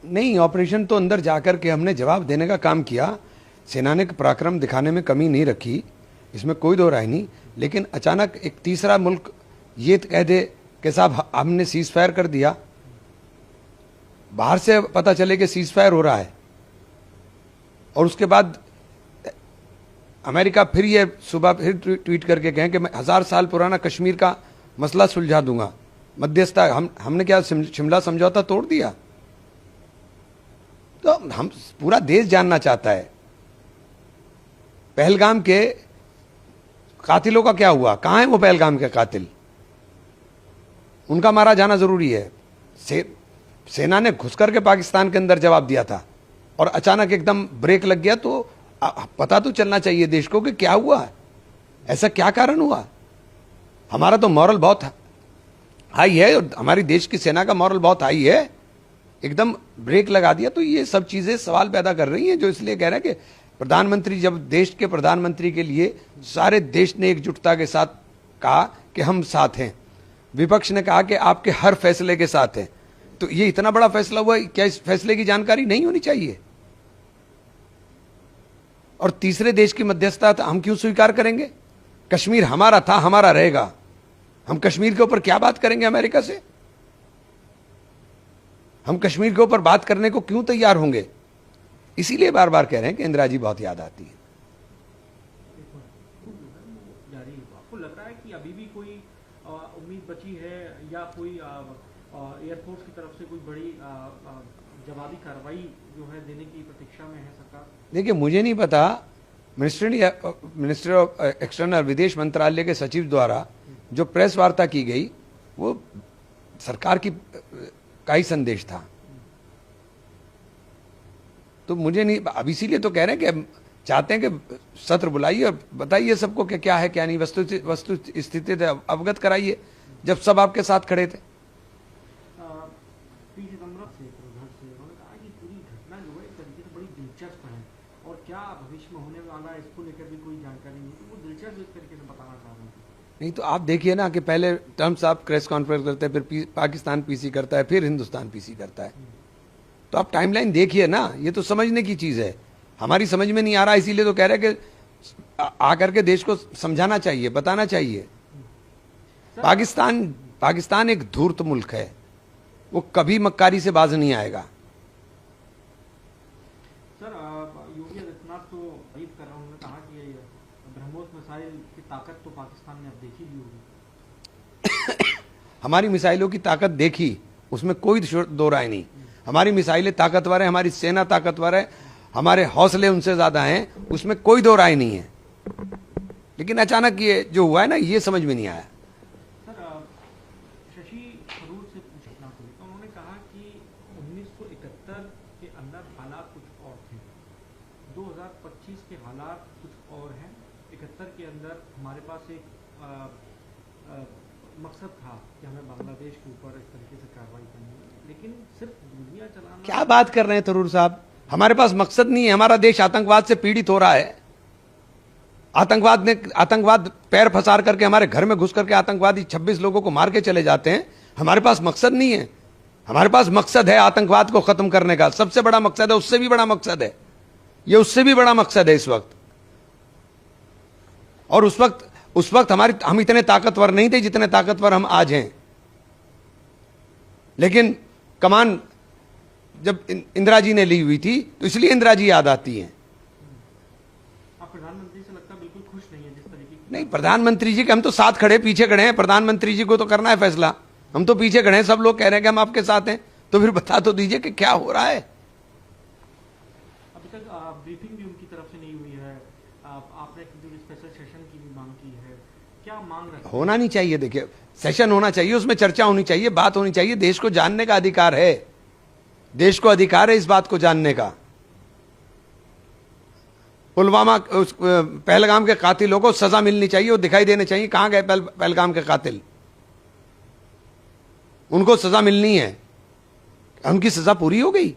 नहीं, ऑपरेशन तो अंदर जाकर के हमने जवाब देने का काम किया। सेना ने पराक्रम दिखाने में कमी नहीं रखी, इसमें कोई दो राय नहीं। लेकिन अचानक एक तीसरा मुल्क ये कह दे कि साहब हमने सीज फायर कर दिया, बाहर से पता चले कि सीज फायर हो रहा है, और उसके बाद अमेरिका फिर ये सुबह फिर ट्वीट करके कहें कि मैं 1000 साल पुराना कश्मीर का मसला सुलझा दूंगा, मध्यस्थता। हमने क्या शिमला समझौता तोड़ दिया? तो हम पूरा देश जानना चाहता है पहलगाम के कातिलों का क्या हुआ, कहां है वो पहलगाम के कातिल? उनका मारा जाना जरूरी है। सेना ने घुस करके पाकिस्तान के अंदर जवाब दिया था और अचानक एकदम ब्रेक लग गया, तो पता तो चलना चाहिए देश को कि क्या हुआ, ऐसा क्या कारण हुआ। हमारा तो मॉरल बहुत हाई है और हमारी देश की सेना का मॉरल बहुत हाई है, एकदम ब्रेक लगा दिया। तो ये सब चीजें सवाल पैदा कर रही हैं, जो इसलिए कह रहे हैं कि प्रधानमंत्री, जब देश के प्रधानमंत्री के लिए सारे देश ने एकजुटता के साथ कहा कि हम साथ हैं, विपक्ष ने कहा कि आपके हर फैसले के साथ हैं, तो ये इतना बड़ा फैसला हुआ, क्या इस फैसले की जानकारी नहीं होनी चाहिए? और तीसरे देश की मध्यस्थता हम क्यों स्वीकार करेंगे? कश्मीर हमारा था, हमारा रहेगा। हम कश्मीर के ऊपर क्या बात करेंगे अमेरिका से? हम कश्मीर के ऊपर बात करने को क्यों तैयार होंगे? इसीलिए बार बार कह रहे हैं कि इंदिरा जी बहुत याद आती है। आपको लग रहा है कि अभी भी कोई उम्मीद बची है या कोई एयरफोर्स की तरफ से कोई बड़ी जवाबी कार्रवाई जो है देने की प्रतीक्षा में है सरकार? देखिए, मुझे नहीं पता, मिनिस्टर ऑफ एक्सटर्नल, विदेश मंत्रालय के सचिव द्वारा जो प्रेस वार्ता की गई वो सरकार की का ही संदेश था। तो मुझे नहीं, अब इसीलिए तो कह रहे हैं कि चाहते हैं कि सत्र बुलाइए और बताइए सबको कि क्या है क्या नहीं, वस्तु स्थिति अवगत कराइए, जब सब आपके साथ खड़े थे। दिलचस्प है और क्या भविष्य में होने वाला है इसको लेकर भी कोई जानकारी नहीं, तो वो दिलचस्प इस तरीके से बताना चाह रहे हैं। नहीं तो आप देखिए ना कि पहले ट्रम्प साहब प्रेस कॉन्फ्रेंस करते हैं, फिर पाकिस्तान पीसी करता है, फिर हिंदुस्तान पीसी करता है। तो आप टाइमलाइन देखिए ना, ये तो समझने की चीज है, हमारी समझ में नहीं आ रहा, इसीलिए तो कह रहे हैं कि आकर के देश को समझाना चाहिए, बताना चाहिए। पाकिस्तान एक धूर्त मुल्क है, वो कभी मक्कारी से बाज नहीं आएगा। योगी आदित्यनाथ तो तारीफ कर रहा, उन्होंने कहा कि ब्रह्मोस मिसाइल की ताकत तो पाकिस्तान ने अब देखी ली होगी। हमारी मिसाइलों की ताकत देखी, उसमें कोई दो राय नहीं। हमारी मिसाइलें ताकतवर है, हमारी सेना ताकतवर है, हमारे हौसले उनसे ज्यादा हैं, उसमें कोई दो राय नहीं है। लेकिन अचानक ये जो हुआ है ना, ये समझ में नहीं आया। शशि थरूर से पूछना तो उन्होंने कहा कि 1971 के अंदर हालात कुछ और थे, 2025 के हालात कुछ और हैं। 71 के अंदर हमारे पास एक मकसद था कि हमें बांग्लादेश के ऊपर इस तरीके से कार्रवाई करनी है, लेकिन सिर्फ दुनिया चलाना। क्या बात कर रहे हैं थरूर साहब? हमारे पास मकसद नहीं है, हमारा देश आतंकवाद से पीड़ित हो रहा है। आतंकवाद पैर फंसार करके हमारे घर में घुस करके आतंकवादी 26 लोगों को मार के चले जाते हैं। हमारे पास मकसद नहीं है, हमारे पास मकसद है आतंकवाद को खत्म करने का, सबसे बड़ा मकसद है, उससे भी बड़ा मकसद है, यह उससे भी बड़ा मकसद है इस वक्त। और उस वक्त हम इतने ताकतवर नहीं थे जितने ताकतवर हम आज हैं। लेकिन कमान जब इंदिरा जी ने ली हुई थी तो इसलिए इंदिरा जी याद आती हैं। आप प्रधानमंत्री से लगता बिल्कुल खुश नहीं है जिस तरीके की? नहीं, प्रधानमंत्री जी के हम तो साथ खड़े, पीछे खड़े हैं। प्रधानमंत्री जी को तो करना है फैसला, हम तो पीछे खड़े हैं। सब लोग कह रहे हैं कि हम आपके साथ हैं, तो फिर बता तो दीजिए कि क्या हो रहा है। अभी तक ब्रीफिंग भी उनकी तरफ से नहीं हुई है, आपने स्पेशल सेशन की भी मांग की है, क्या मांग रहे? होना नहीं चाहिए, देखिए सेशन होना चाहिए, उसमें चर्चा होनी चाहिए, बात होनी चाहिए। देश को जानने का अधिकार है, देश को अधिकार है इस बात को जानने का। पुलवामा पहलगाम के कातिलों को सजा मिलनी चाहिए, वो दिखाई देने चाहिए कहां गए पहलगाम के कातिल, उनको सजा मिलनी है। उनकी सजा पूरी हो गई।